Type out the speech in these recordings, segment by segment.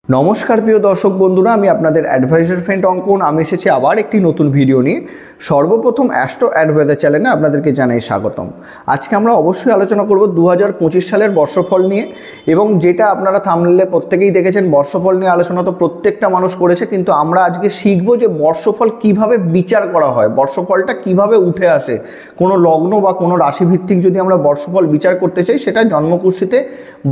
নমস্কার প্রিয় দর্শক বন্ধুরা, আমি আপনাদের অ্যাডভাইজার ফ্রেন্ড অঙ্কন। আমি এসেছি আবার একটি নতুন ভিডিও নিয়ে। সর্বপ্রথম অ্যাস্ট্রো অ্যাডভাইজার চ্যানেলে আপনাদেরকে জানাই স্বাগতম। আজকে আমরা অবশ্যই আলোচনা করব 2025 সালের বর্ষফল নিয়ে, এবং যেটা আপনারা থাম্বনেইলে প্রত্যেকেই দেখেছেন, বর্ষফল নিয়ে আলোচনা তো প্রত্যেকটা মানুষ করেছে, কিন্তু আমরা আজকে শিখব যে বর্ষফল কিভাবে বিচার করা হয়, বর্ষফলটা কিভাবে উঠে আসে। কোনো লগ্ন বা কোনো রাশিভিত্তিক যদি আমরা বর্ষফল বিচার করতে চাই, সেটা জন্মকুষ্ঠিতে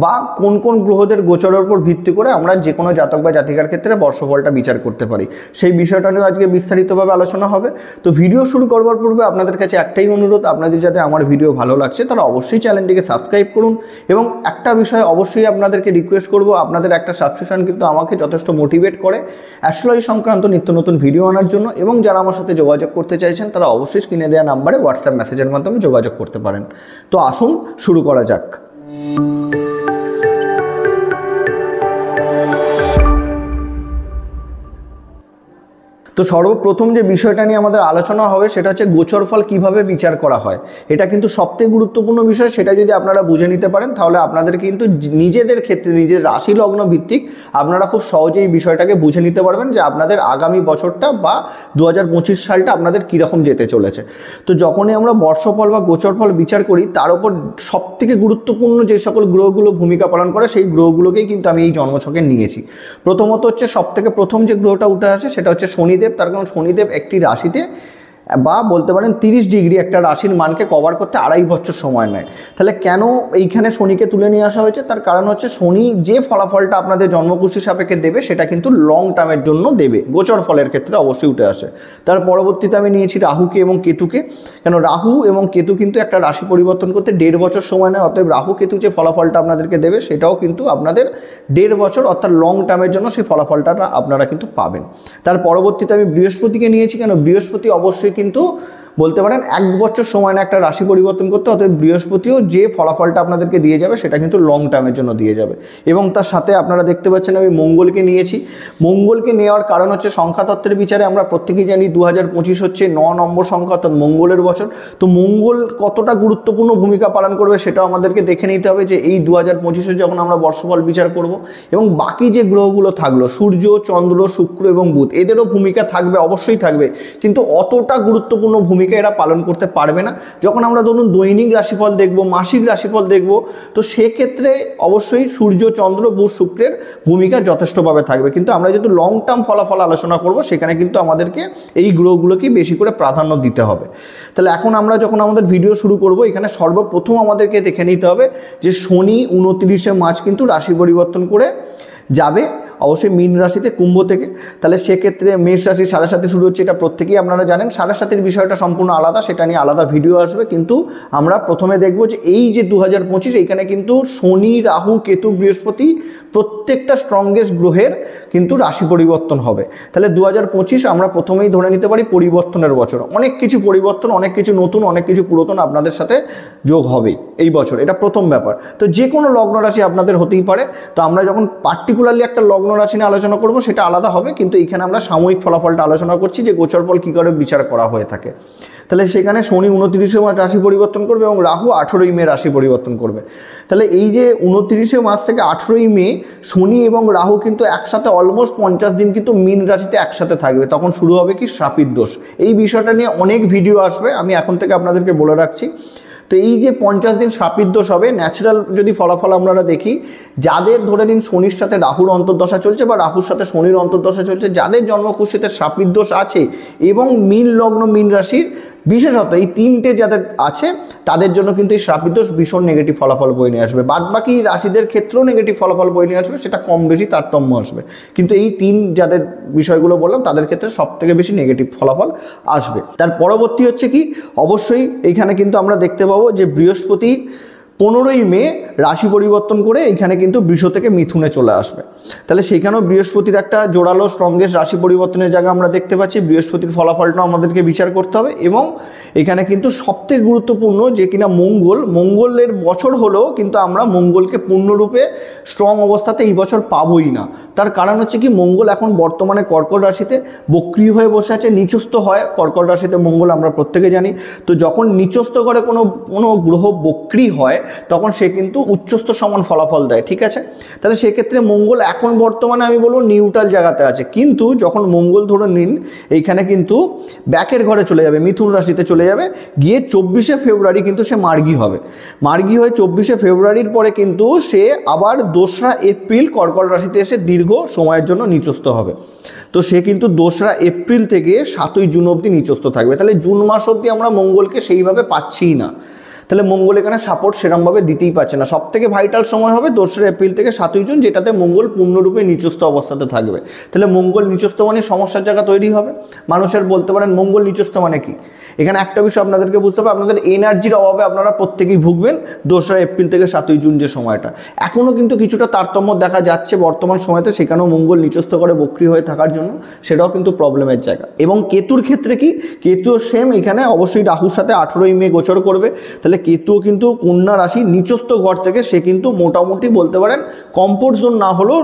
বা কোন কোন গ্রহদের গোচরের উপর ভিত্তি করে আমরা যে কোনো জাতক বা জাতিকার ক্ষেত্রে বর্ষফলটা বিচার করতে পারি, সেই বিষয়টা নিয়ে আজকে বিস্তারিতভাবে আলোচনা হবে। তো ভিডিও শুরু করবার পূর্বে আপনাদের কাছে একটাই অনুরোধ, আপনাদের যাতে আমার ভিডিও ভালো লাগছে তারা অবশ্যই চ্যানেলটিকে সাবস্ক্রাইব করুন, এবং একটা বিষয় অবশ্যই আপনাদেরকে রিকোয়েস্ট করব, আপনাদের একটা সাবস্ক্রিপশন কিন্তু আমাকে যথেষ্ট মোটিভেট করে অ্যাস্ট্রোলজি সংক্রান্ত নিত্য নতুন ভিডিও আনার জন্য। এবং যারা আমার সাথে যোগাযোগ করতে চাইছেন তারা অবশ্যই স্ক্রিনে দেওয়া নাম্বারে হোয়াটসঅ্যাপ মেসেজের মাধ্যমে যোগাযোগ করতে পারেন। তো আসুন শুরু করা যাক। তো সর্বপ্রথম যে বিষয়টা নিয়ে আমাদের আলোচনা হবে সেটা হচ্ছে গোচরফল কিভাবে বিচার করা হয়। এটা কিন্তু সবথেকে গুরুত্বপূর্ণ বিষয়। সেটা যদি আপনারা বুঝে নিতে পারেন তাহলে আপনাদের কিন্তু নিজেদের ক্ষেত্রে, নিজের রাশি লগ্ন ভিত্তিক আপনারা খুব সহজেই এই বিষয়টাকে বুঝে নিতে পারবেন যে আপনাদের আগামী বছরটা বা 2025 সালটা আপনাদের কীরকম যেতে চলেছে। তো যখনই আমরা বর্ষফল বা গোচরফল বিচার করি, তার উপর সবথেকে গুরুত্বপূর্ণ যে সকল গ্রহগুলো ভূমিকা পালন করে সেই গ্রহগুলোকেই কিন্তু আমি এই জন্মছকে নিয়েছি। প্রথমত হচ্ছে সবথেকে প্রথম যে গ্রহটা উঠে আসে সেটা হচ্ছে শনিদেব। তার কারণ শনিদেব একটি রাশিতে বা বলতে পারেন 30 ডিগ্রি একটা রাশির মানকে কভার করতে 2.5 বছর সময় নেয়। তাহলে কেন এইখানে শনিকে তুলে নিয়ে আসা হয়েছে? তার কারণ হচ্ছে শনি যে ফলাফলটা আপনাদের জন্মকুষ্ঠি সাপেক্ষে দেবে সেটা কিন্তু লং টার্মের জন্য দেবে, গোচর ফলের ক্ষেত্রে অবশ্যই উঠে আসে। তার পরবর্তীতে আমি নিয়েছি রাহুকে এবং কেতুকে। কেন রাহু এবং কেতু কিন্তু একটা রাশি পরিবর্তন করতে 1.5 বছর সময় নেয়। অতএব রাহু কেতু যে ফলাফলটা আপনাদেরকে দেবে সেটাও কিন্তু আপনাদের 1.5 বছর অর্থাৎ লং টার্মের জন্য সেই ফলাফলটা আপনারা কিন্তু পাবেন। তার পরবর্তীতে আমি বৃহস্পতিকে নিয়েছি। কেন বৃহস্পতি অবশ্যই কিন্তু বলতে পারেন 1 বছর সময় না একটা রাশি পরিবর্তন করতে। অতএব বৃহস্পতিও যে ফলাফলটা আপনাদেরকে দিয়ে যাবে সেটা কিন্তু লং টার্মের জন্য দিয়ে যাবে। এবং তার সাথে আপনারা দেখতে পাচ্ছেন আমি মঙ্গলকে নিয়েছি। মঙ্গলকে নেওয়ার কারণ হচ্ছে সংখ্যাতত্ত্বের বিচারে আমরা প্রত্যেকেই জানি 2025 হচ্ছে 9 নম্বর সংখ্যা, অর্থাৎ মঙ্গলের বছর। তো মঙ্গল কতটা গুরুত্বপূর্ণ ভূমিকা পালন করবে সেটাও আমাদেরকে দেখে নিতে হবে যে এই 2025-এ যখন আমরা বর্ষফল বিচার করব, এবং বাকি যে গ্রহগুলো থাকলো সূর্য, চন্দ্র, শুক্র এবং বুধ, এদেরও ভূমিকা থাকবে, অবশ্যই থাকবে, কিন্তু অতটা গুরুত্বপূর্ণ ভূমিকা এরা পালন করতে পারবে না। যখন আমরা ধরুন দৈনিক রাশিফল দেখব, মাসিক রাশিফল দেখব, তো সেক্ষেত্রে অবশ্যই সূর্য, চন্দ্র, বুধ, শুক্রের ভূমিকা যথেষ্টভাবে থাকবে। কিন্তু আমরা যেহেতু লং টার্ম ফলাফল আলোচনা করব, সেখানে কিন্তু আমাদেরকে এই গ্রহগুলোকেই বেশি করে প্রাধান্য দিতে হবে। তাহলে এখন আমরা যখন আমাদের ভিডিও শুরু করব, এখানে সর্বপ্রথম আমাদেরকে দেখে নিতে হবে যে শনি 29শে মার্চ কিন্তু রাশি পরিবর্তন করে যাবে অবশ্যই মীন রাশিতে কুম্ভ থেকে। তাহলে সেক্ষেত্রে মেষ রাশি 7.5 শুরু হচ্ছে, এটা প্রত্যেকেই আপনারা জানেন। 7.5 বিষয়টা সম্পূর্ণ আলাদা, সেটা নিয়ে আলাদা ভিডিও আসবে। কিন্তু আমরা প্রথমে দেখব যে এই যে 2025 এইখানে কিন্তু শনি, রাহু, কেতু, বৃহস্পতি প্রত্যেকটা স্ট্রংগেস্ট গ্রহের কিন্তু রাশি পরিবর্তন হবে। তাহলে 2025 আমরা প্রথমেই ধরে নিতে পারি পরিবর্তনের বছর। অনেক কিছু পরিবর্তন, অনেক কিছু নতুন, অনেক কিছু পুরাতন আপনাদের সাথে যোগ হবে এই বছর, এটা প্রথম ব্যাপার। তো যে কোনো লগ্ন রাশি আপনাদের হতেই পারে। তো আমরা যখন পার্টিকুলারলি একটা লগ্ন রাশি নিয়ে আলোচনা করব সেটা আলাদা হবে, কিন্তু এখানে আমরা সাময়িক ফলাফলটা আলোচনা করছি যে গোচরফল কী করে বিচার করা হয়ে থাকে। তাহলে সেখানে শনি 29শে মার্চ রাশি পরিবর্তন করবে এবং রাহু 18ই মে রাশি পরিবর্তন করবে। তাহলে এই যে 29শে মার্চ থেকে 18ই মে শনি এবং রাহু কিন্তু একসাথে অলমোস্ট 50 দিন কিন্তু মীন রাশিতে একসাথে থাকবে। তখন শুরু হবে কি শ্রাপিত দোষ। এই বিষয়টা নিয়ে অনেক ভিডিও আসবে, আমি এখন থেকে আপনাদেরকে বলে রাখছি। তো এই যে 50 দিন শ্রাপিত দোষ হবে, ন্যাচারাল যদি ফলাফল আমরা দেখি, যাদের ধরে নিন শনির সাথে রাহুর অন্তর্দশা চলছে বা রাহুর সাথে শনির অন্তর্দশা চলছে, যাদের জন্মকুষ্ঠিতে শ্রাপিত দোষ আছে এবং মীন লগ্ন, মীন রাশির বিশেষত এই 3টে যাদের আছে তাদের জন্য কিন্তু এই শ্রাপিত দোষ ভীষণ নেগেটিভ ফলাফল বয়ে নিয়ে আসবে। বাদবাকি রাশিদের ক্ষেত্রেও নেগেটিভ ফলাফল বয়ে নিয়ে আসবে, সেটা কম বেশি তারতম্য আসবে। কিন্তু এই 3 যাদের বিষয়গুলো বললাম তাদের ক্ষেত্রে সবথেকে বেশি নেগেটিভ ফলাফল আসবে। তার পরবর্তী হচ্ছে কি, অবশ্যই এইখানে কিন্তু আমরা দেখতে পাবো যে বৃহস্পতি 15ই মে রাশি পরিবর্তন করে এইখানে কিন্তু বৃষ থেকে মিথুনে চলে আসবে। তাহলে সেইখানেও বৃহস্পতির একটা জোরালো স্ট্রংগেস্ট রাশি পরিবর্তনের জায়গা আমরা দেখতে পাচ্ছি। বৃহস্পতির ফলাফলটাও আমাদেরকে বিচার করতে হবে। এবং এখানে কিন্তু সবথেকে গুরুত্বপূর্ণ যে কিনা মঙ্গলের বছর হলেও কিন্তু আমরা মঙ্গলকে পূর্ণরূপে স্ট্রং অবস্থাতে এই বছর পাবোই না। তার কারণ হচ্ছে কি, মঙ্গল এখন বর্তমানে কর্কট রাশিতে বক্রি হয়ে বসে আছে, নিচস্থ হয় কর্কট রাশিতে মঙ্গল, আমরা প্রত্যেকে জানি। তো যখন নিচস্থ করে কোনো গ্রহ বক্রি হয় তখন সে কিন্তু উচ্চস্থ সমান ফলাফল দেয়, ঠিক আছে। তাহলে সেক্ষেত্রে মঙ্গল এখন বর্তমানে আমি বলবো নিউট্রাল জায়গাতে আছে, কিন্তু যখন মঙ্গল ধরে নিন এইখানে কিন্তু ব্যাকের ঘরে চলে যাবে, মিথুন রাশিতে চলে যাবে, গিয়ে 24শে ফেব্রুয়ারি কিন্তু সে মার্গী হবে। মার্গী হয়ে 24শে ফেব্রুয়ারির পরে কিন্তু সে আবার 2রা এপ্রিল কর্কট রাশিতে এসে দীর্ঘ সময়ের জন্য নিচস্থ হবে। তো সে কিন্তু 2রা এপ্রিল থেকে 7ই জুন অবধি নিচস্থ থাকবে। তাহলে জুন মাস অবধি আমরা মঙ্গলকে সেইভাবে পাচ্ছিই না। তাহলে মঙ্গল এখানে সাপোর্ট সেরকমভাবে দিতেই পারছে না। সব থেকে ভাইটাল সময় হবে 2রা এপ্রিল থেকে 7ই জুন, যেটাতে মঙ্গল পূর্ণরূপে নিচস্থ অবস্থাতে থাকবে। তাহলে মঙ্গল নিচস্থ মানে সমস্যার জায়গা তৈরি হবে। মানুষের বলতে পারেন মঙ্গল নিচস্থ মানে কি? এখানে একটা বিষয় আপনাদেরকে বুঝতে হবে, আপনাদের এনার্জির অভাবে আপনারা প্রত্যেকেই ভুগবেন 2রা এপ্রিল থেকে 7ই জুন যে সময়টা। এখনও কিন্তু কিছুটা তারতম্য দেখা যাচ্ছে বর্তমান সময়তে, সেখানেও মঙ্গল নিচস্থ করে বক্রী হয়ে থাকার জন্য, সেটাও কিন্তু প্রবলেমের জায়গা। এবং কেতুর ক্ষেত্রে কি? কেতুও সেম, এখানে অবশ্যই রাহুর সাথে 18ই মে গোচর করবে। তাহলে কেতুও কিন্তু কন্যা রাশি নিচস্থ ঘর থেকে সে কিন্তু মোটামুটি বলতে পারেন কমফোর্ট জোন না হলেও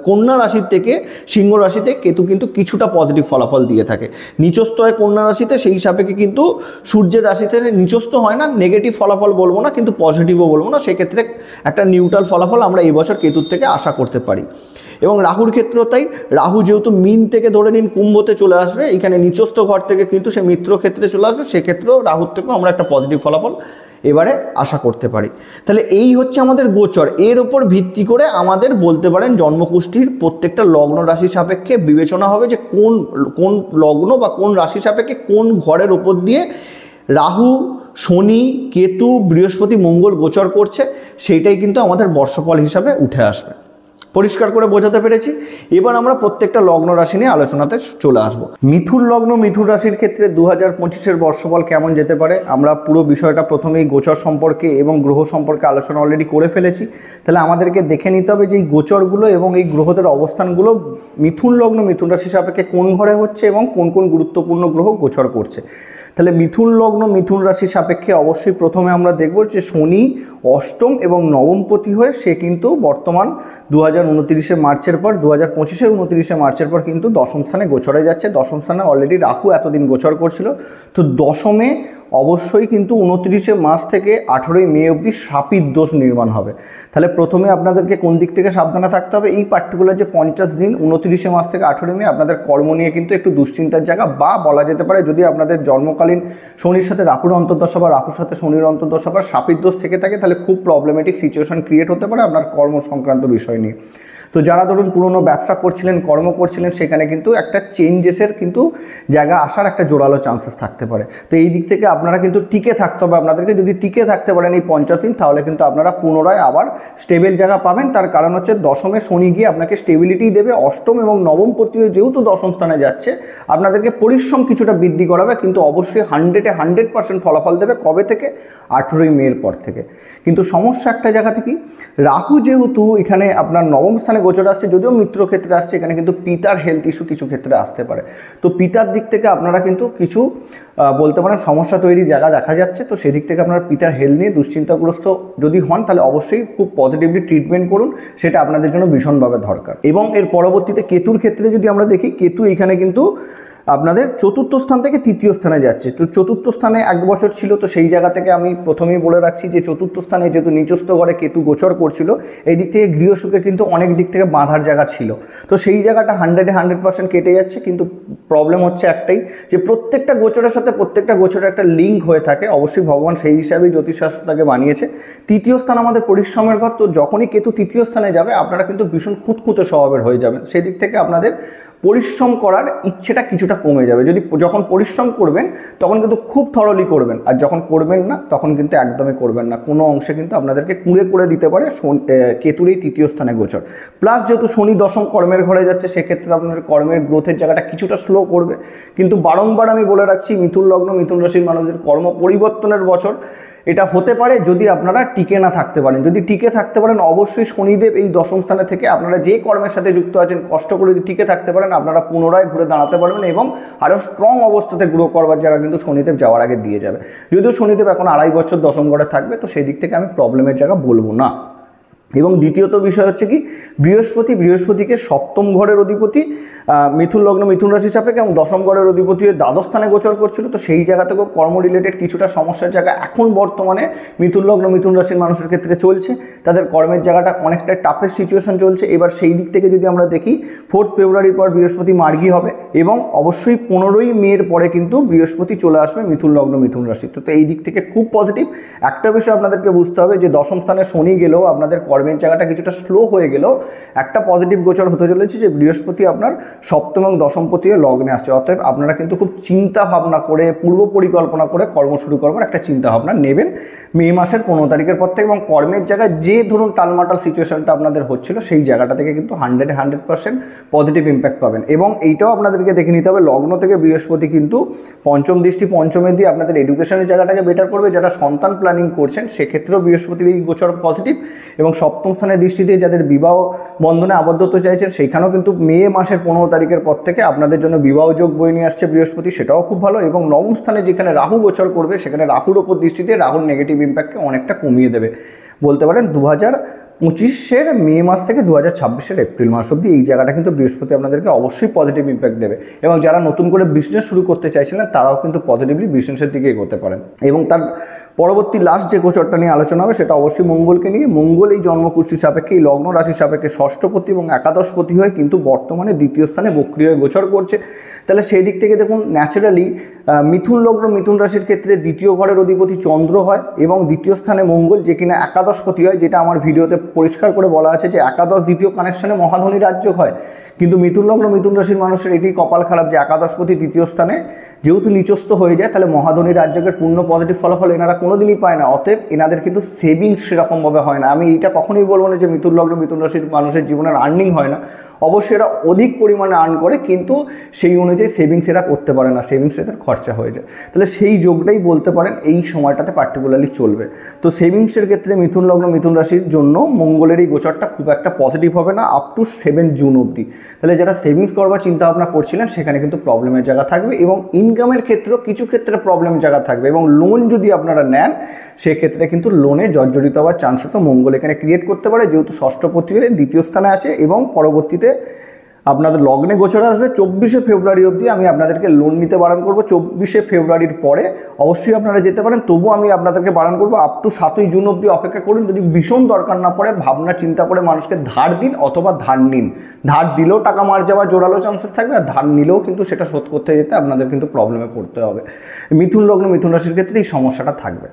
কন্যা রাশির থেকে সিংহ রাশিতে কেতু কিন্তু কিছুটা পজিটিভ ফলাফল দিয়ে থাকে। নিচস্থ হয় কন্যা রাশিতে, সেই সাপেক্ষে কিন্তু সূর্যের রাশিতে নিচস্থ হয় না। নেগেটিভ ফলাফল বলবো না, কিন্তু পজিটিভও বলবো না। সেক্ষেত্রে একটা নিউট্রাল ফলাফল আমরা এই বছর কেতুর থেকে আশা করতে পারি। এবং রাহুর ক্ষেত্রেও তাই। রাহু যেহেতু মিন থেকে ধরে নিন কুম্ভতে চলে আসবে, এখানে নিচস্থ ঘর থেকে কিন্তু সে মিত্র ক্ষেত্রে চলে আসবে, সেক্ষেত্রেও রাহুর থেকেও আমরা একটা পজিটিভ ফলাফল এবারে আশা করতে পারি। তাহলে এই হচ্ছে আমাদের গোচর। এর ওপর ভিত্তি করে আমাদের বলতে পারেন জন্মকুষ্ঠির প্রত্যেকটা লগ্ন রাশি সাপেক্ষে বিবেচনা হবে যে কোন লগ্ন বা কোন রাশি সাপেক্ষে কোন ঘরের ওপর দিয়ে রাহু, শনি, কেতু, বৃহস্পতি, মঙ্গল গোচর করছে, সেইটাই কিন্তু আমাদের বর্ষফল হিসাবে উঠে আসবে। পরিষ্কার করে বোঝাতে পেরেছি? এবার আমরা প্রত্যেকটা লগ্ন রাশি নিয়ে আলোচনাতে চলে আসব। মিথুন লগ্ন, মিথুন রাশির ক্ষেত্রে 2025-এর বর্ষফল কেমন যেতে পারে, আমরা পুরো বিষয়টা প্রথমেই গোচর সম্পর্কে এবং গ্রহ সম্পর্কে আলোচনা অলরেডি করে ফেলেছি। তাহলে আমাদেরকে দেখে নিতে হবে যে এই গোচরগুলো এবং এই গ্রহদের অবস্থানগুলো মিথুন লগ্ন, মিথুন রাশি সাপেক্ষে কোন ঘরে হচ্ছে এবং কোন কোন গুরুত্বপূর্ণ গ্রহ গোচর করছে। তাহলে মিথুন লগ্ন, মিথুন রাশির সাপেক্ষে অবশ্যই প্রথমে আমরা দেখব যে শনি অষ্টম এবং নবমপতি হয়ে সে কিন্তু বর্তমান 2029 মার্চের পর 2025-এর 29 মার্চের পর কিন্তু দশম স্থানে গোচরে যাচ্ছে। দশম স্থানে অলরেডি রাহু এতদিন গোচর করছিল। তো দশমে অবশ্যই কিন্তু 29 মার্চ থেকে 18ই মে অবধি শাপিত দোষ নির্মাণ হবে। তাহলে প্রথমে আপনাদেরকে কোন দিক থেকে সাবধানে থাকতে হবে? এই পার্টিকুলার যে 50 দিন 29 মার্চ থেকে 18ই মে আপনাদের কর্ম নিয়ে কিন্তু একটু দুশ্চিন্তার জায়গা, বা বলা যেতে পারে যদি আপনাদের জন্মকালীন শনির সাথে রাহুর অন্তর্দশা বা রাহুর সাথে শনির অন্তর্দশা বা শাপিত দোষ থেকে থাকে, তাহলে খুব প্রবলেমেটিক সিচুয়েশন ক্রিয়েট হতে পারে আপনার কর্ম সংক্রান্ত বিষয় নিয়ে। তো যারা ধরুন পুরনো ব্যবসা করছিলেন, কর্ম করছিলেন, সেখানে কিন্তু একটা চেঞ্জেসের কিন্তু জায়গা আসার একটা জোরালো চান্সেস থাকতে পারে। তো এই দিক থেকে আপনারা কিন্তু টিকে থাকতে হবে আপনাদেরকে। যদি টিকে থাকতে পারেন এই 50 দিন, তাহলে কিন্তু আপনারা পুনরায় আবার স্টেবল জায়গা পাবেন। তার কারণ হচ্ছে দশমে শনি গিয়ে আপনাকে স্টেবিলিটি দেবে। অষ্টম এবং নবমপতিও যেহেতু দশম স্থানে যাচ্ছে, আপনাদেরকে পরিশ্রম কিছুটা বৃদ্ধি করাবে, কিন্তু অবশ্যই 100% ফলাফল দেবে। কবে থেকে? 18ই মের পর থেকে। কিন্তু সমস্যা একটা জায়গা থেকেই, রাহু যেহেতু এখানে আপনার নবম স্থানে গোচর আসছে, যদিও মিত্র ক্ষেত্রে আসছে, এখানে কিন্তু পিতার হেলথ ইস্যু কিছু ক্ষেত্রে আসতে পারে। তো পিতার দিক থেকে আপনারা কিন্তু কিছু বলতে পারেন সমস্যা তৈরির জায়গা দেখা যাচ্ছে। তো সেদিক থেকে আপনারা পিতার হেলথ নিয়ে দুশ্চিন্তাগ্রস্ত যদি হন, তাহলে অবশ্যই খুব পজিটিভলি ট্রিটমেন্ট করুন, সেটা আপনাদের জন্য ভীষণভাবে দরকার। এবং এর পরবর্তীতে কেতুর ক্ষেত্রে যদি আমরা দেখি, কেতু এখানে কিন্তু আপনাদের চতুর্থ স্থান থেকে তৃতীয় স্থানে যাচ্ছে। তো চতুর্থ স্থানে 1 বছর ছিল, তো সেই জায়গা থেকে আমি প্রথমেই বলে রাখছি যে চতুর্থ স্থানে যেহেতু নিচস্থ ঘরে কেতু গোচর করছিল, এই দিক থেকে গৃহসুখে কিন্তু অনেক দিক থেকে বাঁধার জায়গা ছিল। তো সেই জায়গাটা 100% কেটে যাচ্ছে। কিন্তু প্রবলেম হচ্ছে একটাই, যে প্রত্যেকটা গোচরের সাথে প্রত্যেকটা গোচরের একটা লিঙ্ক হয়ে থাকে। অবশ্যই ভগবান সেই হিসাবেই জ্যোতিষশাস্ত্রটাকে বানিয়েছে। তৃতীয় স্থান আমাদের পরিশ্রমের ঘর। তো যখনই কেতু তৃতীয় স্থানে যাবে, আপনারা কিন্তু ভীষণ খুঁতখুঁতে স্বভাবের হয়ে যাবেন। সেই দিক থেকে আপনাদের পরিশ্রম করার ইচ্ছেটা কিছুটা কমে যাবে। যখন পরিশ্রম করবেন তখন কিন্তু খুব থরলি করবেন, আর যখন করবেন না তখন কিন্তু একদমই করবেন না। কোনো অংশে কিন্তু আপনাদেরকে কুঁড়ে করে দিতে পারে কেতুর এই তৃতীয় স্থানে গোচর। প্লাস যেহেতু শনি দশম কর্মের ঘরে যাচ্ছে, সেক্ষেত্রে আপনাদের কর্মের গ্রোথের জায়গাটা কিছুটা স্লো করবে। কিন্তু বারংবার আমি বলে রাখছি, মিথুন লগ্ন, মিথুন রাশির মানুষদের কর্ম পরিবর্তনের বছর এটা হতে পারে যদি আপনারা টিকে না থাকতে পারেন। যদি টিকে থাকতে পারেন, অবশ্যই শনিদেব এই দশম স্থানে থেকে আপনারা যে কর্মের সাথে যুক্ত আছেন, কষ্ট করে যদি টিকে থাকতে পারেন, আপনারা পুনরায় ঘুরে দাঁড়াতে পারবেন এবং আরও স্ট্রং অবস্থাতে গ্রো করবার জায়গা কিন্তু শনিদেব যাওয়ার আগে দিয়ে যাবে। যদিও শনিদেব এখন 2.5 বছর দশম ঘরে থাকবে, তো সেই দিক থেকে আমি প্রবলেমের জায়গা বলবো না। এবং দ্বিতীয়ত বিষয় হচ্ছে কি, বৃহস্পতিকে সপ্তম ঘরের অধিপতি মিথুন লগ্ন মিথুন রাশি সাপেক্ষে এবং দশম ঘরের অধিপতি দ্বাদশ স্থানে গোচর করছিল। তো সেই জায়গা থেকেও কর্ম রিলেটেড কিছুটা সমস্যার জায়গা এখন বর্তমানে মিথুন লগ্ন মিথুন রাশির মানুষের ক্ষেত্রে চলছে। তাদের কর্মের জায়গাটা অনেকটা টাফের সিচুয়েশন চলছে। এবার সেই দিক থেকে যদি আমরা দেখি 4 ফেব্রুয়ারির পর বৃহস্পতি মার্গী হবে এবং অবশ্যই 15ই মের পরে কিন্তু বৃহস্পতি চলে আসবে মিথুন লগ্ন মিথুন রাশি। তো এই দিক থেকে খুব পজিটিভ। একটা বিষয় আপনাদেরকে বুঝতে হবে যে দশম স্থানে শনি গেলেও আপনাদের কর্মের জায়গাটা কিছুটা স্লো হয়ে গেলেও একটা পজিটিভ গোচর হতে চলেছে যে বৃহস্পতি আপনার সপ্তম এবং দশমপতি হয়ে লগ্নে আসছে। অতএব আপনারা কিন্তু খুব চিন্তা ভাবনা করে পূর্ব পরিকল্পনা করে কর্ম শুরু করবার একটা চিন্তা ভাবনা নেবেন মে মাসের 15 তারিখের পর থেকে। এবং কর্মের জায়গায় যে ধরুন টালমাটাল সিচুয়েশনটা আপনাদের হচ্ছিল সেই জায়গাটা থেকে কিন্তু 100% পজিটিভ ইম্প্যাক্ট পাবেন। এবং এইটাও আপনাদেরকে দেখে নিতে হবে, লগ্ন থেকে বৃহস্পতি কিন্তু পঞ্চম দৃষ্টি পঞ্চমে দিয়ে আপনাদের এডুকেশনের জায়গাটাকে বেটার করবে। যারা সন্তান প্ল্যানিং করছেন সেক্ষেত্রেও বৃহস্পতির এই গোচর পজিটিভ। এবং সপ্তম স্থানের দৃষ্টি দিয়ে যাদের বিবাহ বন্ধনে আবদ্ধ হতে চাইছেন সেইখানেও কিন্তু মে মাসের 15 তারিখের পর থেকে আপনাদের জন্য বিবাহ যোগ বয়ে নিয়ে আসছে বৃহস্পতি, সেটাও খুব ভালো। এবং নবম স্থানে যেখানে রাহু গোচর করবে সেখানে রাহুর ওপর দৃষ্টি দিয়ে রাহুর নেগেটিভ ইম্প্যাক্টকে অনেকটা কমিয়ে দেবে। বলতে পারেন 2025-এর মে মাস থেকে 2026-এর এপ্রিল মাস অবধি এই জায়গাটা কিন্তু বৃহস্পতি আপনাদেরকে অবশ্যই পজিটিভ ইম্প্যাক্ট দেবে। এবং যারা নতুন করে বিজনেস শুরু করতে চাইছিলেন তারাও কিন্তু পজিটিভলি বিজনেসের দিকে এগোতে পারেন। এবং তার পরবর্তী লাস্ট যে গোচরটা নিয়ে আলোচনা হবে সেটা অবশ্যই মঙ্গলকে নিয়ে। মঙ্গল এই জন্মকুষ্ঠী সাপেক্ষে এই লগ্ন রাশি সাপেক্ষে ষষ্ঠপতি এবং একাদশপতি হয়ে কিন্তু বর্তমানে দ্বিতীয় স্থানে বক্রী হয়ে গোচর করছে। তাহলে সেই দিক থেকে দেখুন ন্যাচারালি মিথুন লগ্ন মিথুন রাশির ক্ষেত্রে দ্বিতীয় ঘরের অধিপতি চন্দ্র হয় এবং দ্বিতীয় স্থানে মঙ্গল যে কিনা একাদশপতি হয়, যেটা আমার ভিডিওতে পরিষ্কার করে বলা আছে যে একাদশ দ্বিতীয় কানেকশনে মহাধনী রাজ্য হয়। কিন্তু মিথুন লগ্ন মিথুন রাশির মানুষের এটি কপাল খারাপ যে একাদশপতি তৃতীয় স্থানে যেহেতু নিচস্থ হয়ে যায় তাহলে মহাধনী রাজ্যকের পূর্ণ পজিটিভ ফলাফল এনারা কোনোদিনই পায় না। অতএব এনাদের কিন্তু সেভিংস সেরকমভাবে হয় না। আমি এইটা কখনোই বলবো না যে মিথুন লগ্ন মিথুন রাশির মানুষের জীবনের আর্নিং হয় না, অবশ্যই এরা অধিক পরিমাণে আর্ন করে কিন্তু সেই অনুযায়ী সেভিংস এরা করতে পারে না, সেভিংস এদের খরচা হয়ে যায়। তাহলে সেই যোগটাই বলতে পারেন এই সময়টাতে পার্টিকুলারলি চলবে। তো সেভিংসের ক্ষেত্রে মিথুন লগ্ন মিথুন রাশির জন্য মঙ্গলের এই গোচরটা খুব একটা পজিটিভ হবে না আপ টু 7 জুন অবধি। তাহলে যারা সেভিংস করবার চিন্তা ভাবনা করছিলেন সেখানে কিন্তু প্রবলেমের জায়গা থাকবে এবং ইনকামের ক্ষেত্রেও কিছু ক্ষেত্রে প্রবলেম জায়গা থাকবে। এবং লোন যদি আপনারা নেন সেক্ষেত্রে কিন্তু লোনে জর্জরিত হওয়ার চান্সে তো মঙ্গল এখানে ক্রিয়েট করতে পারে, যেহেতু ষষ্ঠপতি হয়ে দ্বিতীয় স্থানে আছে। এবং পরবর্তীতে আপনাদের লগ্নে গোচর আসবে 24শে ফেব্রুয়ারি অবধি। আমি আপনাদেরকে লোন নিতে বারণ করব। 24শে ফেব্রুয়ারির পরে অবশ্যই আপনারা যেতে পারেন, তবুও আমি আপনাদেরকে বারণ করব আপ টু 7ই জুন অবধি অপেক্ষা করুন। যদি ভীষণ দরকার না পড়ে ভাবনা চিন্তা করে মানুষকে ধার দিন অথবা ধার নিন। ধার দিলেও টাকা মার যাওয়ার জোরালো চান্সেস থাকবে, আর ধার নিলেও কিন্তু সেটা শোধ করতে যেতে আপনাদের কিন্তু প্রবলেমে পড়তে হবে। মিথুন লগ্ন মিথুন রাশির ক্ষেত্রে এই সমস্যাটা থাকবে।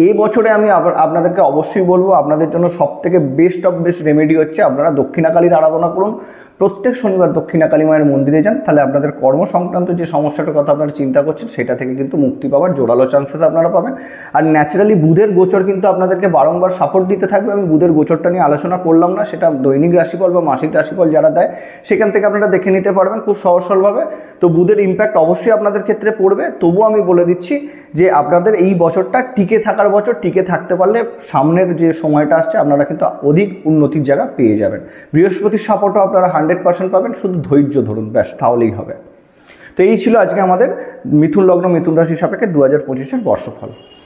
এই বছরে আমি আপনাদেরকে অবশ্যই বলবো আপনাদের জন্য সবথেকে বেস্ট অফ বেস্ট রেমেডি হচ্ছে আপনারা দক্ষিণাকালীর আরাধনা করুন। প্রত্যেক শনিবার দক্ষিণাকালী মায়ের মন্দিরে যান, তাহলে আপনাদের কর্ম সংক্রান্ত যে সমস্যাটার কথা আপনারা চিন্তা করছেন সেটা থেকে কিন্তু মুক্তি পাওয়ার জোরালো চান্সেস আপনারা পাবেন। আর ন্যাচারালি বুধের গোচর কিন্তু আপনাদেরকে বারংবার সাপোর্ট দিতে থাকবে। আমি বুধের গোচরটা নিয়ে আলোচনা করলাম না, সেটা দৈনিক রাশিফল বা মাসিক রাশিফল যারা দেয় সেখান থেকে আপনারা দেখে নিতে পারবেন খুব সহজ সরলভাবে। তো বুধের ইম্প্যাক্ট অবশ্যই আপনাদের ক্ষেত্রে পড়বে। তবুও আমি বলে দিচ্ছি যে আপনাদের এই বছরটা টিকে থাকার বছর, টিকে থাকতে পারলে সামনের যে সময়টা আসছে আপনারা কিন্তু অধিক উন্নতির জায়গা পেয়ে যাবেন। বৃহস্পতির সাপোর্টও আপনারা 100% পাবেন, শুধু ধৈর্য ধরুন, ব্যাস তাহলেই হবে। তো এই ছিল আজকে আমাদের মিথুন লগ্ন মিথুন রাশি সাপেক্ষে 2025-এর বর্ষফল।